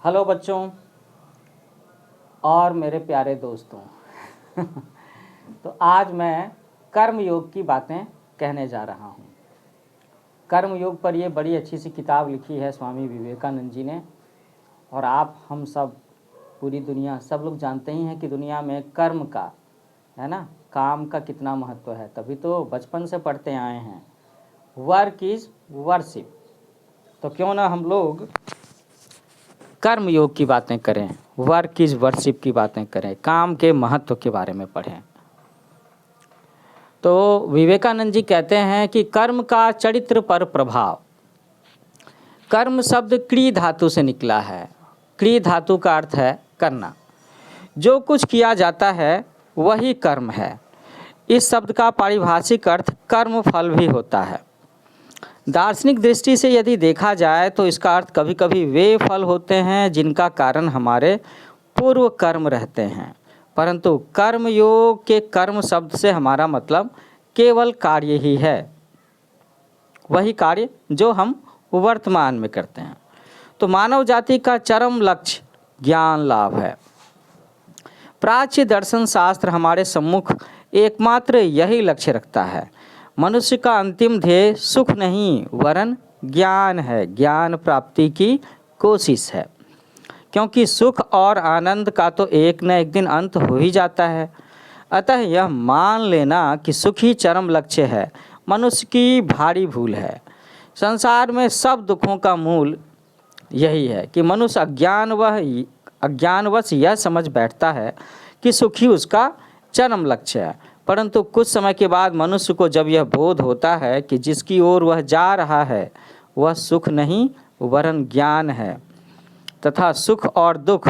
Hello बच्चों और मेरे प्यारे दोस्तों। तो आज मैं कर्म योग की बातें कहने जा रहा हूँ। कर्म योग पर ये बड़ी अच्छी सी किताब लिखी है स्वामी विवेकानंद जी ने। और आप हम सब पूरी दुनिया सब लोग जानते ही हैं कि दुनिया में कर्म का, है ना, काम का कितना महत्व है। तभी तो बचपन से पढ़ते आए हैं, वर्क इज़ वर्शिप। तो क्यों ना हम लोग कर्म योग की बातें करें, वर्क इज वर्शिप की बातें करें, काम के महत्व के बारे में पढ़ें। तो विवेकानंद जी कहते हैं कि कर्म का चरित्र पर प्रभाव। कर्म शब्द क्री धातु से निकला है। क्री धातु का अर्थ है करना। जो कुछ किया जाता है वही कर्म है। इस शब्द का पारिभाषिक अर्थ कर्म फल भी होता है। दार्शनिक दृष्टि से यदि देखा जाए तो इसका अर्थ कभी कभी वे फल होते हैं जिनका कारण हमारे पूर्व कर्म रहते हैं, परंतु कर्म योग के कर्म शब्द से हमारा मतलब केवल कार्य ही है, वही कार्य जो हम वर्तमान में करते हैं। तो मानव जाति का चरम लक्ष्य ज्ञान लाभ है। प्राच्य दर्शन शास्त्र हमारे सम्मुख एकमात्र यही लक्ष्य रखता है। मनुष्य का अंतिम ध्येय सुख नहीं वरन ज्ञान है, ज्ञान प्राप्ति की कोशिश है। क्योंकि सुख और आनंद का तो एक न एक दिन अंत हो ही जाता है। अतः यह मान लेना कि सुख ही चरम लक्ष्य है मनुष्य की भारी भूल है। संसार में सब दुखों का मूल यही है कि मनुष्य अज्ञानवश यह समझ बैठता है कि सुख ही उसका चरम लक्ष्य है। परंतु कुछ समय के बाद मनुष्य को जब यह बोध होता है कि जिसकी ओर वह जा रहा है वह सुख नहीं वरन ज्ञान है, तथा सुख और दुख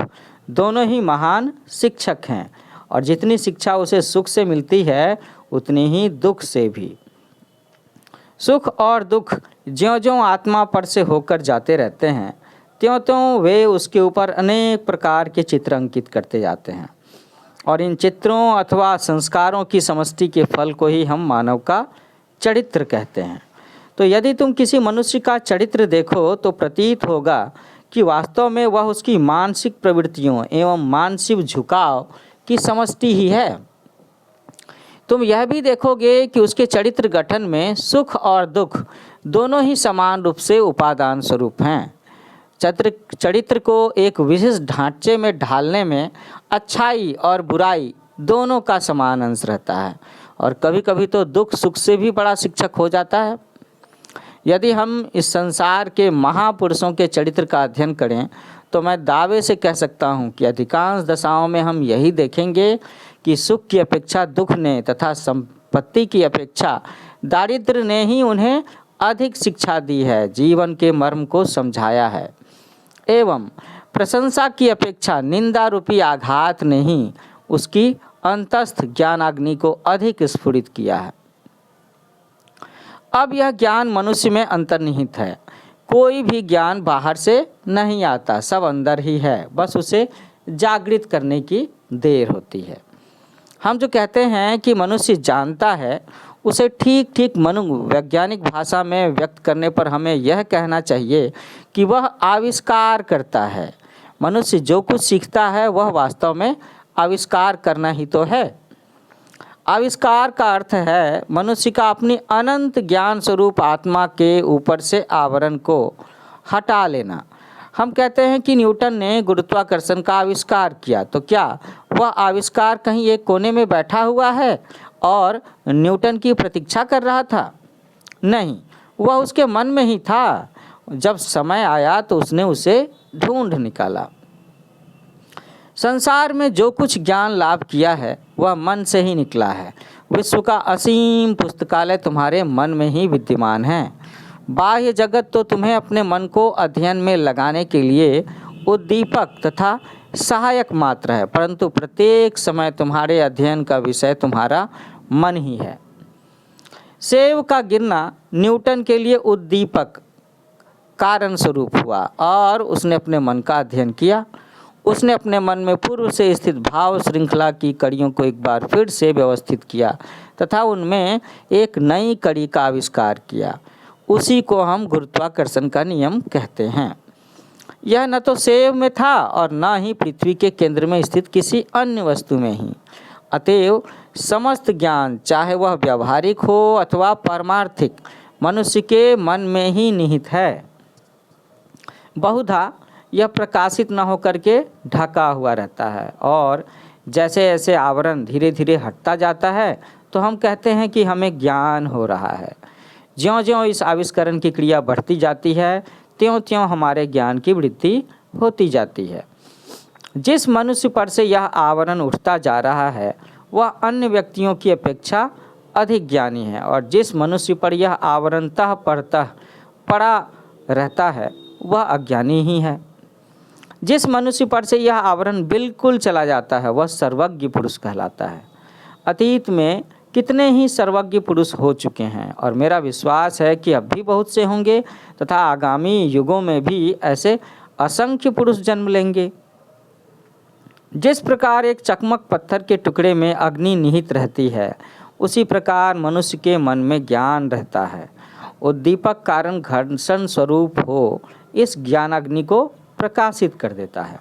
दोनों ही महान शिक्षक हैं, और जितनी शिक्षा उसे सुख से मिलती है उतनी ही दुख से भी। सुख और दुख ज्यों-ज्यों आत्मा पर से होकर जाते रहते हैं त्यों-त्यों वे उसके ऊपर अनेक प्रकार के चित्र अंकित करते जाते हैं, और इन चित्रों अथवा संस्कारों की समष्टि के फल को ही हम मानव का चरित्र कहते हैं। तो यदि तुम किसी मनुष्य का चरित्र देखो तो प्रतीत होगा कि वास्तव में वह उसकी मानसिक प्रवृत्तियों एवं मानसिक झुकाव की समष्टि ही है। तुम यह भी देखोगे कि उसके चरित्र गठन में सुख और दुख दोनों ही समान रूप से उपादान स्वरूप हैं। चरित्र को एक विशेष ढांचे में ढालने में अच्छाई और बुराई दोनों का समान अंश रहता है, और कभी कभी तो दुख सुख से भी बड़ा शिक्षक हो जाता है। यदि हम इस संसार के महापुरुषों के चरित्र का अध्ययन करें तो मैं दावे से कह सकता हूँ कि अधिकांश दशाओं में हम यही देखेंगे कि सुख की अपेक्षा दुख ने तथा संपत्ति की अपेक्षा दारिद्र्य ने ही उन्हें अधिक शिक्षा दी है, जीवन के मर्म को समझाया है, एवं प्रशंसा की अपेक्षा निंदा रूपी आघात ने ही उसकी अंतस्थ ज्ञानाग्नि को अधिक स्फुरित किया है। अब यह ज्ञान मनुष्य में अंतर्निहित है। कोई भी ज्ञान बाहर से नहीं आता, सब अंदर ही है, बस उसे जागृत करने की देर होती है। हम जो कहते हैं कि मनुष्य जानता है, उसे ठीक ठीक मनोवैज्ञानिक भाषा में व्यक्त करने पर हमें यह कहना चाहिए कि वह आविष्कार करता है। मनुष्य जो कुछ सीखता है वह वास्तव में आविष्कार करना ही तो है। आविष्कार का अर्थ है मनुष्य का अपनी अनंत ज्ञान स्वरूप आत्मा के ऊपर से आवरण को हटा लेना। हम कहते हैं कि न्यूटन ने गुरुत्वाकर्षण का आविष्कार किया, तो क्या वह आविष्कार कहीं एक कोने में बैठा हुआ है और न्यूटन की प्रतीक्षा कर रहा था? नहीं, वह उसके मन में ही था। जब समय आया तो उसने उसे ढूंढ निकाला। संसार में जो कुछ ज्ञान लाभ किया है वह मन से ही निकला है। विश्व का असीम पुस्तकालय तुम्हारे मन में ही विद्यमान है। बाह्य जगत तो तुम्हें अपने मन को अध्ययन में लगाने के लिए उद्दीपक तथा सहायक मात्र है, परंतु प्रत्येक समय तुम्हारे अध्ययन का विषय तुम्हारा मन ही है। सेब का गिरना न्यूटन के लिए उद्दीपक कारण स्वरूप हुआ और उसने अपने मन का अध्ययन किया। उसने अपने मन में पूर्व से स्थित भाव श्रृंखला की कड़ियों को एक बार फिर से व्यवस्थित किया तथा उनमें एक नई कड़ी का आविष्कार किया। उसी को हम गुरुत्वाकर्षण का नियम कहते हैं। यह न तो सेब में था और न ही पृथ्वी के केंद्र में स्थित किसी अन्य वस्तु में ही। अतएव समस्त ज्ञान, चाहे वह व्यावहारिक हो अथवा पारमार्थिक, मनुष्य के मन में ही निहित है। बहुधा यह प्रकाशित न होकर के ढका हुआ रहता है, और जैसे जैसे आवरण धीरे धीरे हटता जाता है तो हम कहते हैं कि हमें ज्ञान हो रहा है। ज्यों-ज्यों इस आविष्करण की क्रिया बढ़ती जाती है, त्यों-त्यों हमारे ज्ञान की वृद्धि होती जाती है। जिस मनुष्य पर से यह आवरण उठता जा रहा है वह अन्य व्यक्तियों की अपेक्षा अधिक ज्ञानी है, और जिस मनुष्य पर यह आवरण तह परतः पड़ा रहता है वह अज्ञानी ही है। जिस मनुष्य पर से यह आवरण बिल्कुल चला जाता है वह सर्वज्ञ पुरुष कहलाता है। अतीत में कितने ही सर्वज्ञ पुरुष हो चुके हैं, और मेरा विश्वास है कि अब भी बहुत से होंगे तथा आगामी युगों में भी ऐसे असंख्य पुरुष जन्म लेंगे। जिस प्रकार एक चकमक पत्थर के टुकड़े में अग्नि निहित रहती है, उसी प्रकार मनुष्य के मन में ज्ञान रहता है। उद्दीपक कारण घर्षण स्वरूप हो इस ज्ञानाग्नि को प्रकाशित कर देता है।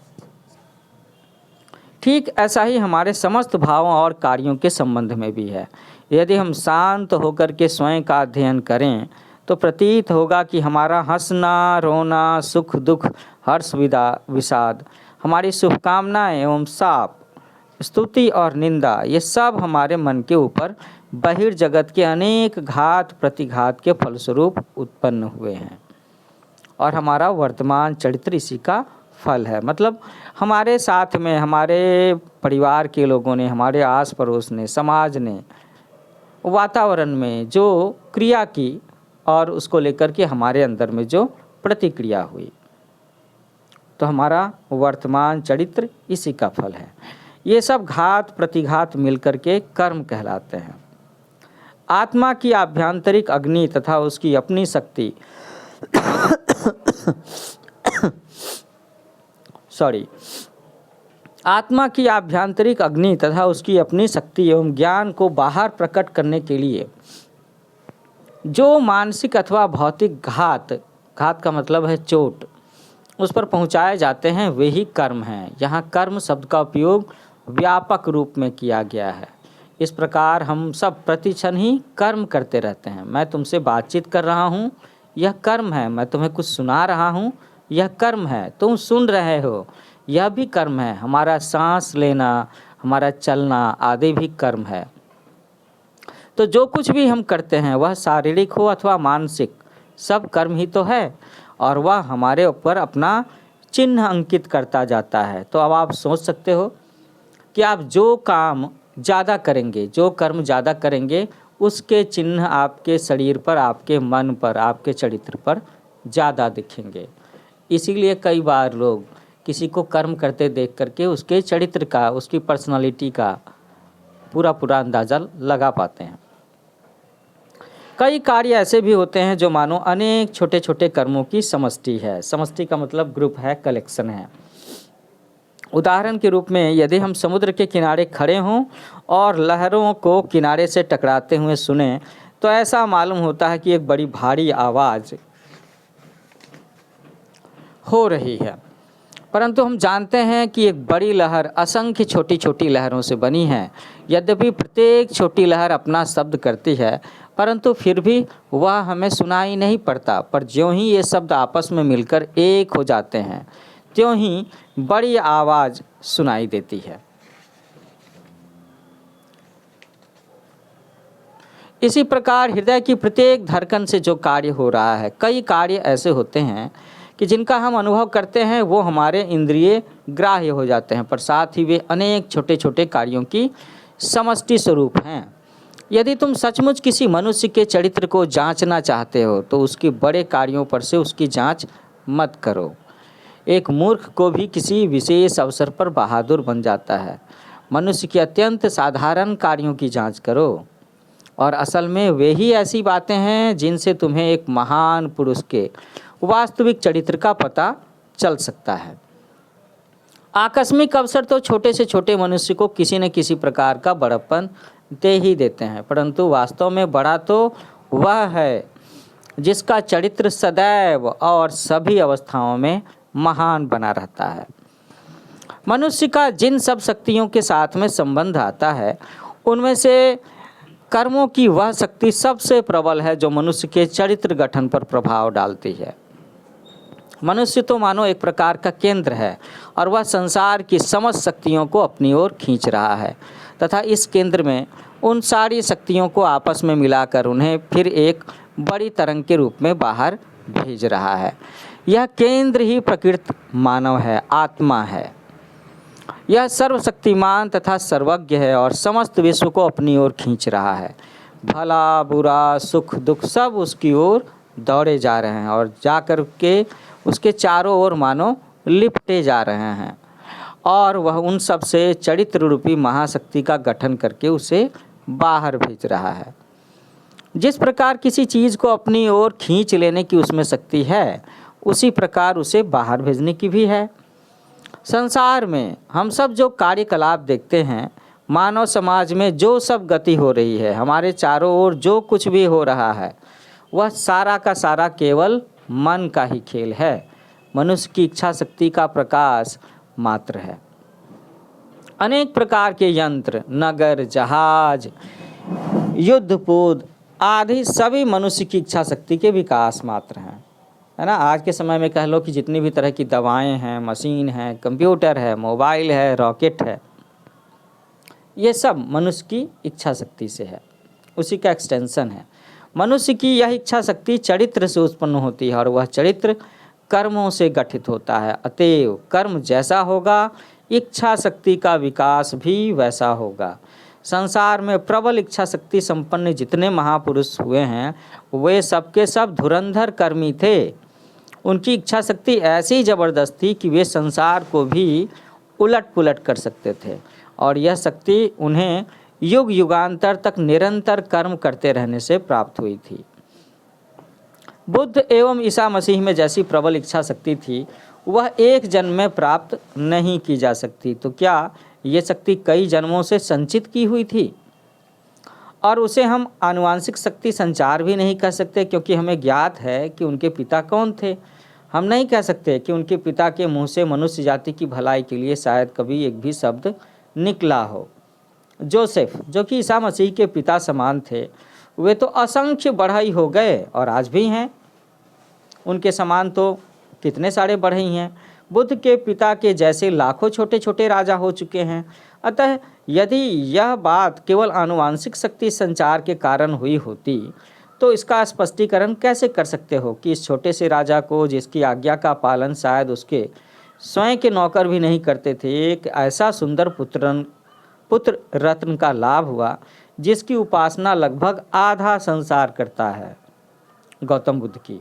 ठीक ऐसा ही हमारे समस्त भावों और कार्यों के संबंध में भी है। यदि हम शांत होकर के स्वयं का अध्ययन करें तो प्रतीत होगा कि हमारा हंसना, रोना, सुख दुख, हर्ष विषाद, हमारी शुभकामनाएं एवं शाप, स्तुति और निंदा, ये सब हमारे मन के ऊपर बहिर्जगत के अनेक घात प्रतिघात के फलस्वरूप उत्पन्न हुए हैं, और हमारा वर्तमान चरित्र इसी का फल है। मतलब हमारे साथ में हमारे परिवार के लोगों ने, हमारे आस पड़ोस ने, समाज ने, वातावरण में जो क्रिया की और उसको लेकर के हमारे अंदर में जो प्रतिक्रिया हुई, तो हमारा वर्तमान चरित्र इसी का फल है। ये सब घात प्रतिघात मिलकर के कर्म कहलाते हैं। आत्मा की आभ्यंतरिक अग्नि तथा उसकी अपनी शक्ति आत्मा की आभ्यंतरिक अग्नि तथा उसकी अपनी शक्ति एवं ज्ञान को बाहर प्रकट करने के लिए जो मानसिक अथवा भौतिक घात का मतलब है चोट, उस पर पहुँचाए जाते हैं, वे ही कर्म हैं। यहाँ कर्म शब्द का उपयोग व्यापक रूप में किया गया है। इस प्रकार हम सब प्रतिक्षण ही कर्म करते रहते हैं। मैं तुमसे बातचीत कर रहा हूँ, यह कर्म है। मैं तुम्हें कुछ सुना रहा हूँ, यह कर्म है। तुम सुन रहे हो, यह भी कर्म है। हमारा सांस लेना, हमारा चलना आदि भी कर्म है। तो जो कुछ भी हम करते हैं वह शारीरिक हो अथवा मानसिक, सब कर्म ही तो है, और वह हमारे ऊपर अपना चिन्ह अंकित करता जाता है। तो अब आप सोच सकते हो कि आप जो काम ज़्यादा करेंगे, जो कर्म ज़्यादा करेंगे, उसके चिन्ह आपके शरीर पर, आपके मन पर, आपके चरित्र पर ज़्यादा दिखेंगे। इसीलिए कई बार लोग किसी को कर्म करते देख करके उसके चरित्र का, उसकी पर्सनालिटी का पूरा अंदाज़ा लगा पाते हैं। कई कार्य ऐसे भी होते हैं जो मानो अनेक छोटे छोटे कर्मों की समष्टि है। समष्टि का मतलब ग्रुप है, कलेक्शन है। उदाहरण के रूप में यदि हम समुद्र के किनारे खड़े हों और लहरों को किनारे से टकराते हुए सुने तो ऐसा मालूम होता है कि एक बड़ी भारी आवाज़ हो रही है, परंतु हम जानते हैं कि एक बड़ी लहर असंख्य छोटी छोटी लहरों से बनी है। यद्यपि प्रत्येक छोटी लहर अपना शब्द करती है, परंतु फिर भी वह हमें सुनाई नहीं पड़ता। पर ज्यों ही ये शब्द आपस में मिलकर एक हो जाते हैं, त्यों ही बड़ी आवाज़ सुनाई देती है। इसी प्रकार हृदय की प्रत्येक धड़कन से जो कार्य हो रहा है, कई कार्य ऐसे होते हैं कि जिनका हम अनुभव करते हैं वो हमारे इंद्रिय ग्राह्य हो जाते हैं, पर साथ ही वे अनेक छोटे छोटे कार्यों की समष्टि स्वरूप हैं। यदि तुम सचमुच किसी मनुष्य के चरित्र को जांचना चाहते हो तो उसके बड़े कार्यों पर से उसकी जांच मत करो। एक मूर्ख को भी किसी विशेष अवसर पर बहादुर बन जाता है। मनुष्य के अत्यंत साधारण कार्यों की जांच करो, और असल में वे ही ऐसी बातें हैं जिनसे तुम्हें एक महान पुरुष के वास्तविक चरित्र का पता चल सकता है। आकस्मिक अवसर तो छोटे से छोटे मनुष्य को किसी न किसी प्रकार का बड़प्पन दे ही देते हैं, परंतु वास्तव में बड़ा तो वह है जिसका चरित्र सदैव और सभी अवस्थाओं में महान बना रहता है। मनुष्य का जिन सब शक्तियों के साथ में संबंध आता है उनमें से कर्मों की वह शक्ति सबसे प्रबल है जो मनुष्य के चरित्र गठन पर प्रभाव डालती है। मनुष्य तो मानो एक प्रकार का केंद्र है और वह संसार की समस्त शक्तियों को अपनी ओर खींच रहा है तथा इस केंद्र में उन सारी शक्तियों को आपस में मिलाकर उन्हें फिर एक बड़ी तरंग के रूप में बाहर भेज रहा है। यह केंद्र ही प्रकृत मानव है, आत्मा है। यह सर्वशक्तिमान तथा सर्वज्ञ है और समस्त विश्व को अपनी ओर खींच रहा है। भला बुरा सुख दुख सब उसकी ओर दौड़े जा रहे हैं और जाकर के उसके चारों ओर मानो लिपटे जा रहे हैं और वह उन सब से चरित्र रूपी महाशक्ति का गठन करके उसे बाहर भेज रहा है। जिस प्रकार किसी चीज़ को अपनी ओर खींच लेने की उसमें शक्ति है उसी प्रकार उसे बाहर भेजने की भी है। संसार में हम सब जो कार्यकलाप देखते हैं, मानव समाज में जो सब गति हो रही है, हमारे चारों ओर जो कुछ भी हो रहा है, वह सारा का सारा केवल मन का ही खेल है, मनुष्य की इच्छा शक्ति का प्रकाश मात्र है। अनेक प्रकार के यंत्र, नगर, जहाज, युद्धपोत आदि सभी मनुष्य की इच्छा शक्ति के विकास मात्र हैं, है ना। आज के समय में कह लो कि जितनी भी तरह की दवाएं हैं, मशीन है, कंप्यूटर है, मोबाइल है, रॉकेट है, ये सब मनुष्य की इच्छा शक्ति से है, उसी का एक्सटेंशन है। मनुष्य की यह इच्छा शक्ति चरित्र से उत्पन्न होती है और वह चरित्र कर्मों से गठित होता है। अतएव कर्म जैसा होगा, इच्छा शक्ति का विकास भी वैसा होगा। संसार में प्रबल इच्छा शक्ति संपन्न जितने महापुरुष हुए हैं वे सबके सब धुरंधर कर्मी थे। उनकी इच्छा शक्ति ऐसी जबरदस्त थी कि वे संसार को भी उलट पुलट कर सकते थे और यह शक्ति उन्हें युग युगांतर तक निरंतर कर्म करते रहने से प्राप्त हुई थी। बुद्ध एवं ईसा मसीह में जैसी प्रबल इच्छा शक्ति थी वह एक जन्म में प्राप्त नहीं की जा सकती, तो क्या ये शक्ति कई जन्मों से संचित की हुई थी? और उसे हम आनुवांशिक शक्ति संचार भी नहीं कह सकते क्योंकि हमें ज्ञात है कि उनके पिता कौन थे। हम नहीं कह सकते कि उनके पिता के मुंह से मनुष्य जाति की भलाई के लिए शायद कभी एक भी शब्द निकला हो। जोसेफ, जो कि ईसा मसीह के पिता समान थे, वे तो असंख्य बढ़ई हो गए और आज भी हैं। उनके समान तो कितने सारे बढ़ई हैं। बुद्ध के पिता के जैसे लाखों छोटे छोटे राजा हो चुके हैं। अतः यदि यह बात केवल आनुवांशिक शक्ति संचार के कारण हुई होती तो इसका स्पष्टीकरण कैसे कर सकते हो कि इस छोटे से राजा को, जिसकी आज्ञा का पालन शायद उसके स्वयं के नौकर भी नहीं करते थे, एक ऐसा सुंदर पुत्र रत्न का लाभ हुआ जिसकी उपासना लगभग आधा संसार करता है, गौतम बुद्ध की।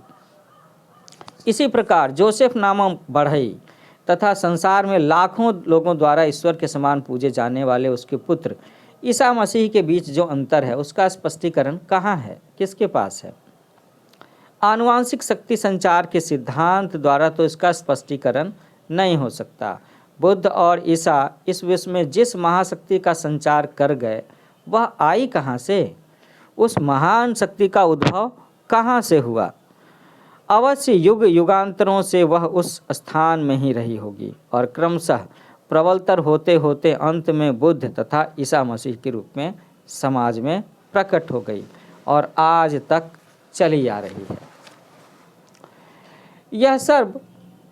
इसी प्रकार जोसेफ नामक बढ़ई तथा संसार में लाखों लोगों द्वारा ईश्वर के समान पूजे जाने वाले उसके पुत्र ईसा मसीह के बीच जो अंतर है उसका स्पष्टीकरण कहाँ है, किसके पास है? आनुवांशिक शक्ति संचार के सिद्धांत द्वारा तो इसका स्पष्टीकरण नहीं हो सकता। बुद्ध और ईसा इस विश्व में जिस महाशक्ति का संचार कर गए वह आई कहाँ से? उस महान शक्ति का उद्भव कहाँ से हुआ? अवश्य युग युगांतरों से वह उस स्थान में ही रही होगी और क्रमशः प्रबलतर होते होते अंत में बुद्ध तथा ईसा मसीह के रूप में समाज में प्रकट हो गई और आज तक चली आ रही है। यह सब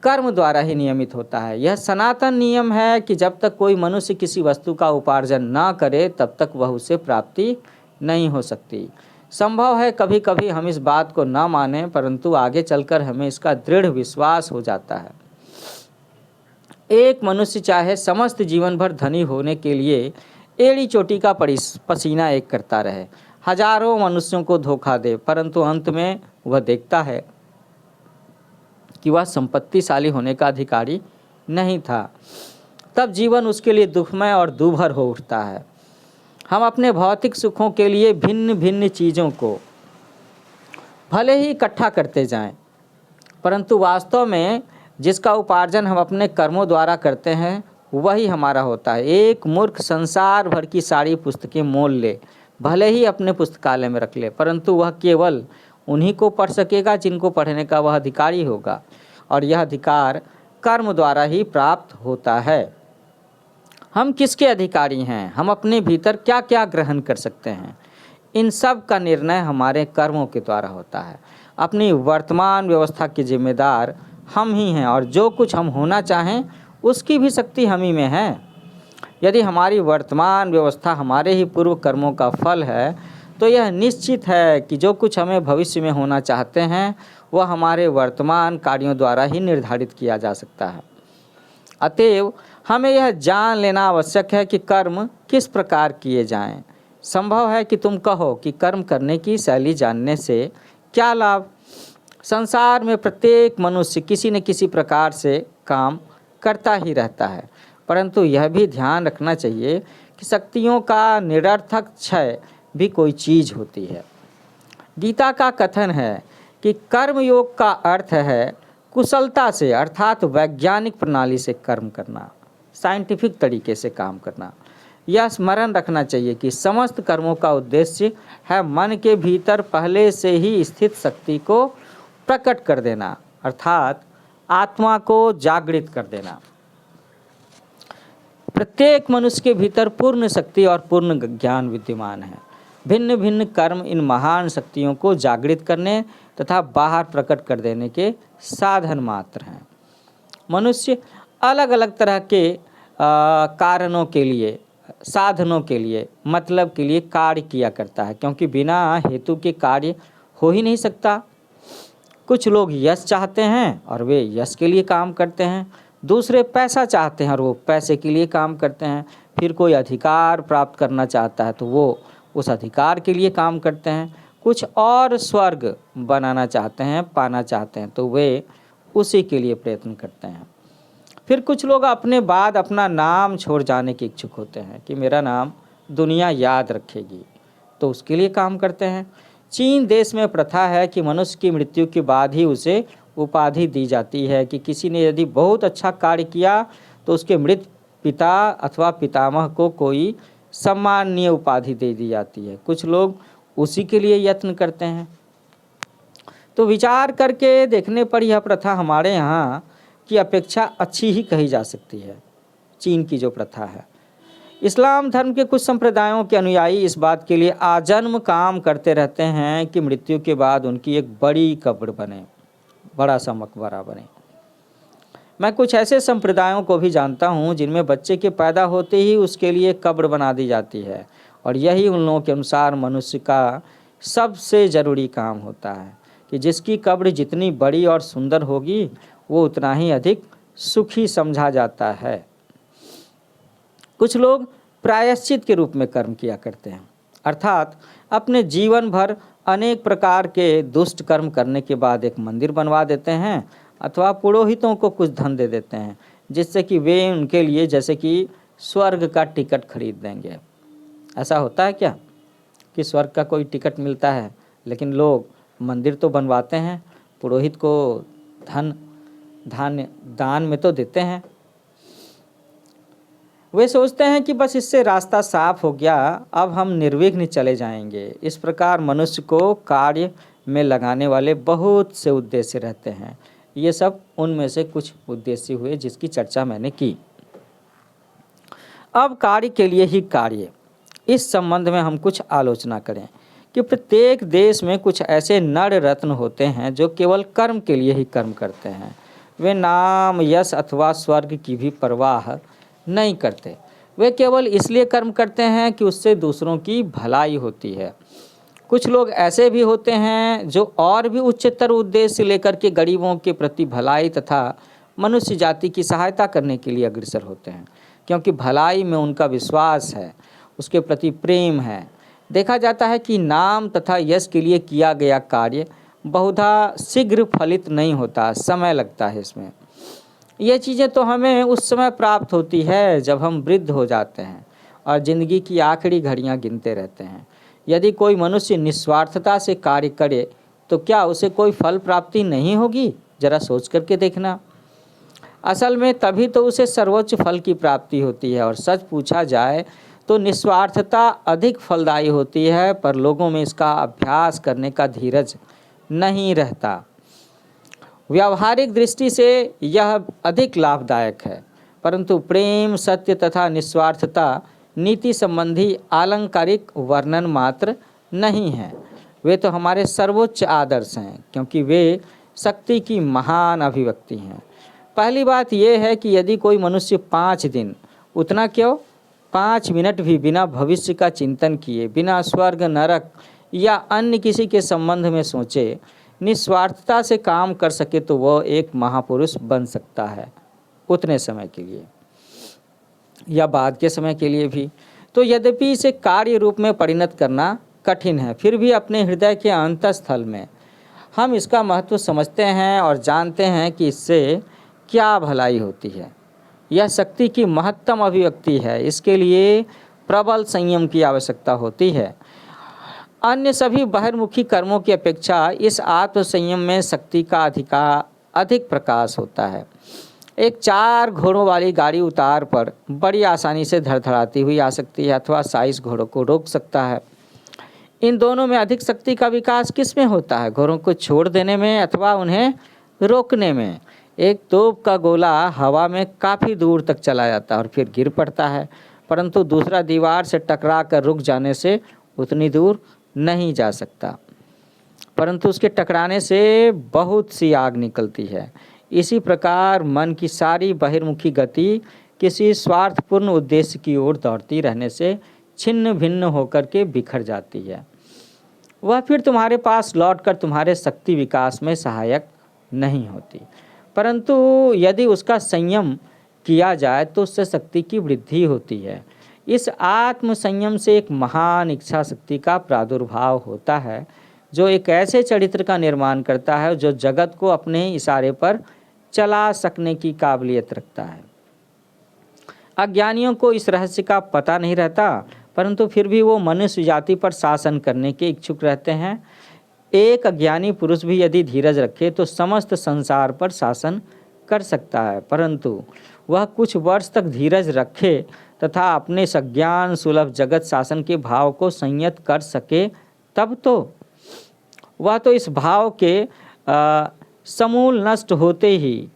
कर्म द्वारा ही नियमित होता है। यह सनातन नियम है कि जब तक कोई मनुष्य किसी वस्तु का उपार्जन न करे तब तक वह उसे प्राप्ति नहीं हो सकती। संभव है कभी कभी हम इस बात को न मानें, परंतु आगे चलकर हमें इसका दृढ़ विश्वास हो जाता है। एक मनुष्य चाहे समस्त जीवन भर धनी होने के लिए एड़ी चोटी का पसीना एक करता रहे, हजारों मनुष्यों को धोखा दे, परंतु अंत में वह देखता है कि वह संपत्तिशाली होने का अधिकारी नहीं था, तब जीवन उसके लिए दुखमय और दूभर हो उठता है। हम अपने भौतिक सुखों के लिए भिन्न भिन्न चीज़ों को भले ही इकट्ठा करते जाएं, परंतु वास्तव में जिसका उपार्जन हम अपने कर्मों द्वारा करते हैं वही हमारा होता है। एक मूर्ख संसार भर की सारी पुस्तकें मोल ले, भले ही अपने पुस्तकालय में रख ले, परंतु वह केवल उन्हीं को पढ़ सकेगा जिनको पढ़ने का वह अधिकारी होगा, और यह अधिकार कर्म द्वारा ही प्राप्त होता है। हम किसके अधिकारी हैं, हम अपने भीतर क्या क्या ग्रहण कर सकते हैं, इन सब का निर्णय हमारे कर्मों के द्वारा होता है। अपनी वर्तमान व्यवस्था के जिम्मेदार हम ही हैं और जो कुछ हम होना चाहें उसकी भी शक्ति हम ही में है। यदि हमारी वर्तमान व्यवस्था हमारे ही पूर्व कर्मों का फल है तो यह निश्चित है कि जो कुछ हमें भविष्य में होना चाहते हैं वह हमारे वर्तमान कार्यों द्वारा ही निर्धारित किया जा सकता है। अतएव हमें यह जान लेना आवश्यक है कि कर्म किस प्रकार किए जाएं। संभव है कि तुम कहो कि कर्म करने की शैली जानने से क्या लाभ। संसार में प्रत्येक मनुष्य किसी न किसी प्रकार से काम करता ही रहता है, परंतु यह भी ध्यान रखना चाहिए कि शक्तियों का निरर्थक क्षय भी कोई चीज़ होती है। गीता का कथन है कि कर्म योग का अर्थ है कुशलता से अर्थात वैज्ञानिक प्रणाली से कर्म करना, साइंटिफिक तरीके से काम करना। यह स्मरण रखना चाहिए कि समस्त कर्मों का उद्देश्य है मन के भीतर पहले से ही स्थित शक्ति को प्रकट कर देना, अर्थात आत्मा को जागृत कर देना। प्रत्येक मनुष्य के भीतर पूर्ण शक्ति और पूर्ण ज्ञान विद्यमान है। भिन्न भिन्न कर्म इन महान शक्तियों को जागृत करने तथा बाहर प्रकट कर देने के साधन मात्र हैं। मनुष्य अलग अलग तरह के कारणों के लिए, साधनों के लिए, मतलब के लिए कार्य किया करता है, क्योंकि बिना हेतु के कार्य हो ही नहीं सकता। कुछ लोग यश चाहते हैं और वे यश के लिए काम करते हैं, दूसरे पैसा चाहते हैं और वो पैसे के लिए काम करते हैं, फिर कोई अधिकार प्राप्त करना चाहता है तो वो उस अधिकार के लिए काम करते हैं, कुछ और स्वर्ग बनाना चाहते हैं, पाना चाहते हैं तो वे उसी के लिए प्रयत्न करते हैं। फिर कुछ लोग अपने बाद अपना नाम छोड़ जाने के इच्छुक होते हैं कि मेरा नाम दुनिया याद रखेगी, तो उसके लिए काम करते हैं। चीन देश में प्रथा है कि मनुष्य की मृत्यु के बाद ही उसे उपाधि दी जाती है कि किसी ने यदि बहुत अच्छा कार्य किया तो उसके मृत पिता अथवा पितामह को कोई सम्माननीय उपाधि दे दी जाती है। कुछ लोग उसी के लिए यत्न करते हैं। तो विचार करके देखने पर यह प्रथा हमारे यहाँ की अपेक्षा अच्छी ही कही जा सकती है, चीन की जो प्रथा है। इस्लाम धर्म के कुछ संप्रदायों के अनुयायी इस बात के लिए आजन्म काम करते रहते हैं कि मृत्यु के बाद उनकी एक बड़ी कब्र बने, बड़ा सा मकबरा बने। मैं कुछ ऐसे संप्रदायों को भी जानता हूँ जिनमें बच्चे के पैदा होते ही उसके लिए कब्र बना दी जाती है, और यही उन लोगों के अनुसार मनुष्य का सबसे ज़रूरी काम होता है कि जिसकी कब्र जितनी बड़ी और सुंदर होगी वो उतना ही अधिक सुखी समझा जाता है। कुछ लोग प्रायश्चित के रूप में कर्म किया करते हैं, अर्थात अपने जीवन भर अनेक प्रकार के दुष्ट कर्म करने के बाद एक मंदिर बनवा देते हैं अथवा पुरोहितों को कुछ धन दे देते हैं जिससे कि वे उनके लिए जैसे कि स्वर्ग का टिकट खरीद देंगे। ऐसा होता है क्या कि स्वर्ग का कोई टिकट मिलता है, लेकिन लोग मंदिर तो बनवाते हैं, पुरोहित को दान में तो देते हैं। वे सोचते हैं कि बस इससे रास्ता साफ हो गया, अब हम निर्विघ्न चले जाएंगे। इस प्रकार मनुष्य को कार्य में लगाने वाले बहुत से उद्देश्य रहते हैं। ये सब उनमें से कुछ उद्देश्य हुए जिसकी चर्चा मैंने की। अब कार्य के लिए ही कार्य, इस संबंध में हम कुछ आलोचना करें कि प्रत्येक देश में कुछ ऐसे नर रत्न होते हैं जो केवल कर्म के लिए ही कर्म करते हैं। वे नाम, यश अथवा स्वर्ग की भी परवाह नहीं करते। वे केवल इसलिए कर्म करते हैं कि उससे दूसरों की भलाई होती है। कुछ लोग ऐसे भी होते हैं जो और भी उच्चतर उद्देश्य लेकर के गरीबों के प्रति भलाई तथा मनुष्य जाति की सहायता करने के लिए अग्रसर होते हैं, क्योंकि भलाई में उनका विश्वास है, उसके प्रति प्रेम है। देखा जाता है कि नाम तथा यश के लिए किया गया कार्य बहुधा शीघ्र फलित नहीं होता, समय लगता है इसमें। ये चीज़ें तो हमें उस समय प्राप्त होती है जब हम वृद्ध हो जाते हैं और ज़िंदगी की आखिरी घड़ियां गिनते रहते हैं। यदि कोई मनुष्य निस्वार्थता से कार्य करे तो क्या उसे कोई फल प्राप्ति नहीं होगी? जरा सोच करके देखना। असल में तभी तो उसे सर्वोच्च फल की प्राप्ति होती है। और सच पूछा जाए तो निस्वार्थता अधिक फलदायी होती है, पर लोगों में इसका अभ्यास करने का धीरज नहीं रहता। व्यावहारिक दृष्टि से यह अधिक लाभदायक है, परंतु प्रेम, सत्य तथा निस्वार्थता नीति संबंधी आलंकारिक वर्णन मात्र नहीं है। वे तो हमारे सर्वोच्च आदर्श हैं, क्योंकि वे शक्ति की महान अभिव्यक्ति हैं। पहली बात यह है कि यदि कोई मनुष्य 5 दिन, उतना क्यों 5 मिनट भी बिना भविष्य का चिंतन किए, बिना स्वर्ग नरक या अन्य किसी के संबंध में सोचे, निस्वार्थता से काम कर सके, तो वह एक महापुरुष बन सकता है, उतने समय के लिए या बाद के समय के लिए भी। तो यद्यपि इसे कार्य रूप में परिणत करना कठिन है, फिर भी अपने हृदय के अंतस्थल में हम इसका महत्व समझते हैं और जानते हैं कि इससे क्या भलाई होती है। यह शक्ति की महत्तम अभिव्यक्ति है, इसके लिए प्रबल संयम की आवश्यकता होती है। अन्य सभी बहिर्मुखी कर्मों की अपेक्षा इस आत्म संयम में शक्ति का अधिक प्रकाश होता है। एक 4 घोड़ों वाली गाड़ी उतार पर बड़ी आसानी से धड़धड़ाती हुई आ सकती है, अथवा 22 घोड़ों को रोक सकता है। इन दोनों में अधिक शक्ति का विकास किस में होता है? घोड़ों को छोड़ देने में अथवा उन्हें रोकने में। एक तोप का गोला हवा में काफ़ी दूर तक चला जाता है और फिर गिर पड़ता है, परंतु दूसरा दीवार से टकरा कर रुक जाने से उतनी दूर नहीं जा सकता, परंतु उसके टकराने से बहुत सी आग निकलती है। इसी प्रकार मन की सारी बहिर्मुखी गति किसी स्वार्थपूर्ण उद्देश्य की ओर दौड़ती रहने से छिन्न भिन्न होकर के बिखर जाती है। वह फिर तुम्हारे पास लौटकर तुम्हारे शक्ति विकास में सहायक नहीं होती, परंतु यदि उसका संयम किया जाए तो उससे शक्ति की वृद्धि होती है। इस आत्म संयम से एक महान इच्छा शक्ति का प्रादुर्भाव होता है, जो एक ऐसे चरित्र का निर्माण करता है जो जगत को अपने इशारे पर चला सकने की काबिलियत रखता है। अज्ञानियों को इस रहस्य का पता नहीं रहता, परंतु फिर भी वो मनुष्य जाति पर शासन करने के इच्छुक रहते हैं। एक अज्ञानी पुरुष भी यदि धीरज रखे तो समस्त संसार पर शासन कर सकता है, परंतु वह कुछ वर्ष तक धीरज रखे तथा अपने सज्ञान सुलभ जगत शासन के भाव को संयत कर सके, तब तो वह तो इस भाव के समूल नष्ट होते ही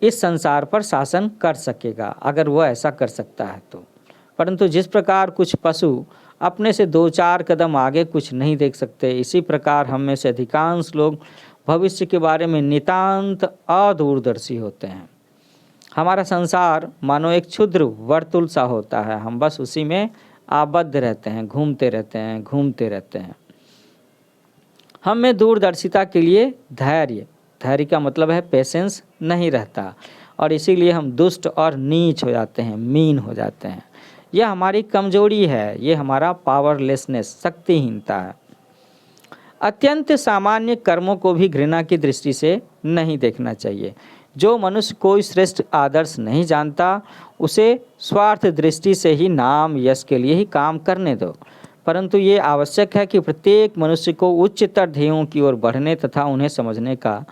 इस संसार पर शासन कर सकेगा, अगर वह ऐसा कर सकता है तो। परंतु जिस प्रकार कुछ पशु अपने से 2-4 कदम आगे कुछ नहीं देख सकते, इसी प्रकार हम में से अधिकांश लोग भविष्य के बारे में नितांत अदूरदर्शी होते हैं। हमारा संसार मानो एक क्षुद्र वर्तुल सा होता है, हम बस उसी में आबद्ध रहते हैं, घूमते रहते हैं। हम में दूरदर्शिता के लिए धैर्य का मतलब है पेशेंस नहीं रहता, और इसीलिए हम दुष्ट और नीच हो जाते हैं, मीन हो जाते हैं। यह हमारी कमजोरी है, ये हमारा पावरलेसनेस, शक्तिहीनता है। अत्यंत सामान्य कर्मों को भी घृणा की दृष्टि से नहीं देखना चाहिए। जो मनुष्य कोई श्रेष्ठ आदर्श नहीं जानता, उसे स्वार्थ दृष्टि से ही नाम यश के लिए ही काम करने दो, परंतु ये आवश्यक है कि प्रत्येक मनुष्य को उच्चतर ध्येयों की ओर बढ़ने तथा उन्हें समझने का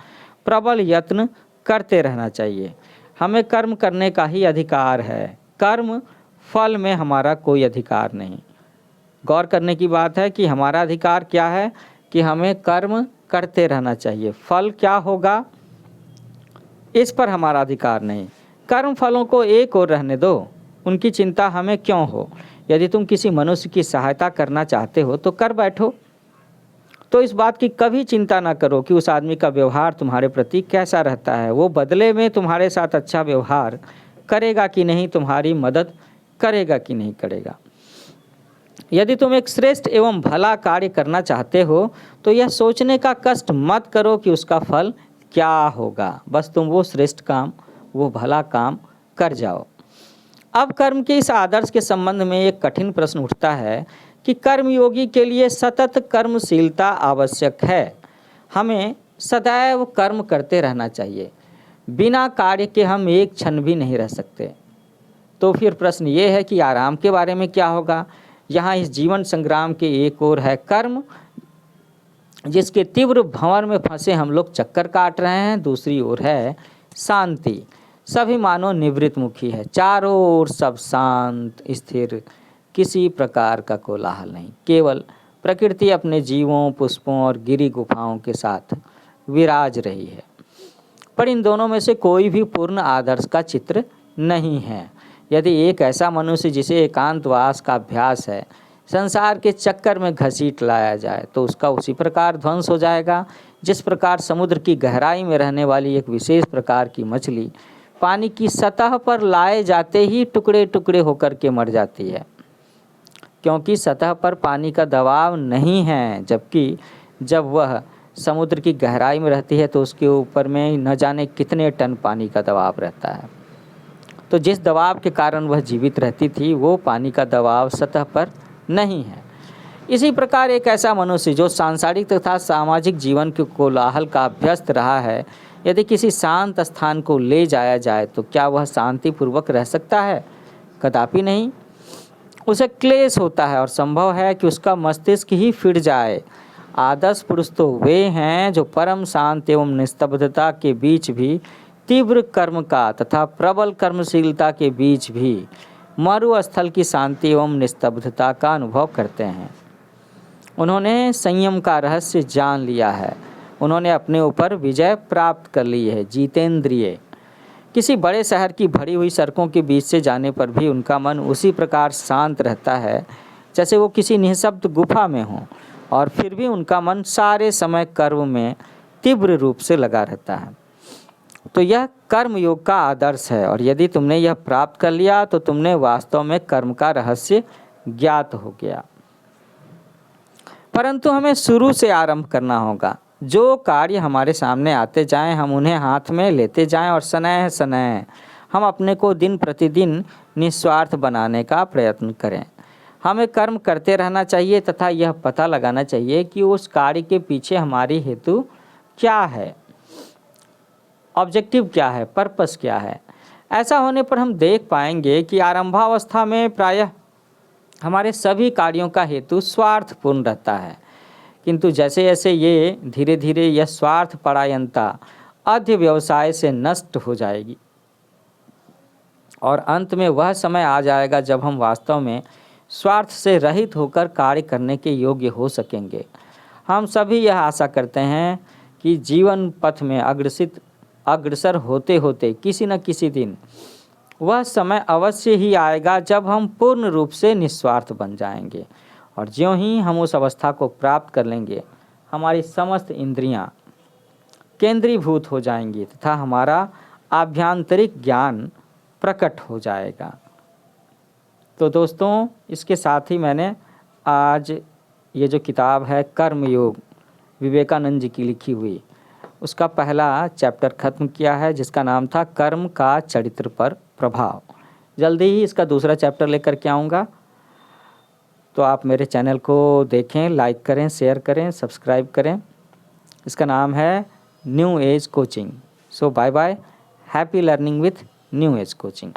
प्रबल यत्न करते रहना चाहिए। हमें कर्म करने का ही अधिकार है, कर्म फल में हमारा कोई अधिकार नहीं। गौर करने की बात है कि हमारा अधिकार क्या है, कि हमें कर्म करते रहना चाहिए। फल क्या होगा इस पर हमारा अधिकार नहीं। कर्म फलों को एक ओर रहने दो, उनकी चिंता हमें क्यों हो। यदि तुम किसी मनुष्य की सहायता करना चाहते हो तो कर बैठो, तो इस बात की कभी चिंता ना करो कि उस आदमी का व्यवहार तुम्हारे प्रति कैसा रहता है, वो बदले में तुम्हारे साथ अच्छा व्यवहार करेगा कि नहीं, तुम्हारी मदद करेगा कि नहीं करेगा। यदि तुम एक श्रेष्ठ एवं भला कार्य करना चाहते हो तो यह सोचने का कष्ट मत करो कि उसका फल क्या होगा, बस तुम वो श्रेष्ठ काम, वो भला काम कर जाओ। अब कर्म के इस आदर्श के संबंध में एक कठिन प्रश्न उठता है कि कर्मयोगी के लिए सतत कर्मशीलता आवश्यक है। हमें सदैव कर्म करते रहना चाहिए, बिना कार्य के हम एक क्षण भी नहीं रह सकते। तो फिर प्रश्न ये है कि आराम के बारे में क्या होगा। यहाँ इस जीवन संग्राम के एक ओर है कर्म, जिसके तीव्र भंवर में फंसे हम लोग चक्कर काट रहे हैं, दूसरी ओर है शांति। सभी मानो निवृत्त मुखी है, चारों ओर सब शांत स्थिर, किसी प्रकार का कोलाहल नहीं, केवल प्रकृति अपने जीवों, पुष्पों और गिरी गुफाओं के साथ विराज रही है। पर इन दोनों में से कोई भी पूर्ण आदर्श का चित्र नहीं है। यदि एक ऐसा मनुष्य जिसे एकांतवास का अभ्यास है संसार के चक्कर में घसीट लाया जाए तो उसका उसी प्रकार ध्वंस हो जाएगा जिस प्रकार समुद्र की गहराई में रहने वाली एक विशेष प्रकार की मछली पानी की सतह पर लाए जाते ही टुकड़े टुकड़े होकर के मर जाती है, क्योंकि सतह पर पानी का दबाव नहीं है, जबकि जब वह समुद्र की गहराई में रहती है तो उसके ऊपर में न जाने कितने टन पानी का दबाव रहता है। तो जिस दबाव के कारण वह जीवित रहती थी वो पानी का दबाव सतह पर नहीं है। इसी प्रकार एक ऐसा मनुष्य जो सांसारिक तथा सामाजिक जीवन के कोलाहल का अभ्यस्त रहा है, यदि किसी शांत स्थान को ले जाया जाए तो क्या वह शांतिपूर्वक रह सकता है? कदापि नहीं। उसे क्लेश होता है और संभव है कि उसका मस्तिष्क ही फिर जाए। आदर्श पुरुष तो वे हैं जो परम शांत एवं निस्तब्धता के बीच भी तीव्र कर्म का तथा प्रबल कर्मशीलता के बीच भी मरुस्थल की शांति एवं निस्तब्धता का अनुभव करते हैं। उन्होंने संयम का रहस्य जान लिया है, उन्होंने अपने ऊपर विजय प्राप्त कर ली है। जितेंद्रिय किसी बड़े शहर की भरी हुई सड़कों के बीच से जाने पर भी उनका मन उसी प्रकार शांत रहता है जैसे वो किसी निःशब्द गुफा में हो, और फिर भी उनका मन सारे समय कर्म में तीव्र रूप से लगा रहता है। तो यह कर्म योग का आदर्श है, और यदि तुमने यह प्राप्त कर लिया तो तुमने वास्तव में कर्म का रहस्य ज्ञात हो गया। परंतु हमें शुरू से आरंभ करना होगा। जो कार्य हमारे सामने आते जाएं हम उन्हें हाथ में लेते जाएं और सनह सनह हम अपने को दिन प्रतिदिन निस्वार्थ बनाने का प्रयत्न करें। हमें कर्म करते रहना चाहिए तथा यह पता लगाना चाहिए कि उस कार्य के पीछे हमारी हेतु क्या है, ऑब्जेक्टिव क्या है, पर्पस क्या है। ऐसा होने पर हम देख पाएंगे कि आरंभावस्था में प्रायः हमारे सभी कार्यों का हेतु स्वार्थपूर्ण रहता है, किंतु जैसे जैसे ये धीरे धीरे यह स्वार्थ परायणता अध्य व्यवसाय से नष्ट हो जाएगी और अंत में वह समय आ जाएगा जब हम वास्तव में स्वार्थ से रहित होकर कार्य करने के योग्य हो सकेंगे। हम सभी यह आशा करते हैं कि जीवन पथ में अग्रसर होते होते किसी न किसी दिन वह समय अवश्य ही आएगा जब हम पूर्ण रूप से निस्वार्थ बन जाएंगे, और ज्यों ही हम उस अवस्था को प्राप्त कर लेंगे हमारी समस्त इंद्रियां केंद्रीभूत हो जाएंगी तथा हमारा आभ्यंतरिक ज्ञान प्रकट हो जाएगा। तो दोस्तों, इसके साथ ही मैंने आज ये जो किताब है कर्म योग विवेकानंद जी की लिखी हुई, उसका पहला चैप्टर ख़त्म किया है जिसका नाम था कर्म का चरित्र पर प्रभाव। जल्दी ही इसका दूसरा चैप्टर लेकर के आऊँगा, तो आप मेरे चैनल को देखें, लाइक करें, शेयर करें, सब्सक्राइब करें। इसका नाम है New Age Coaching. So bye bye, happy learning with New Age coaching.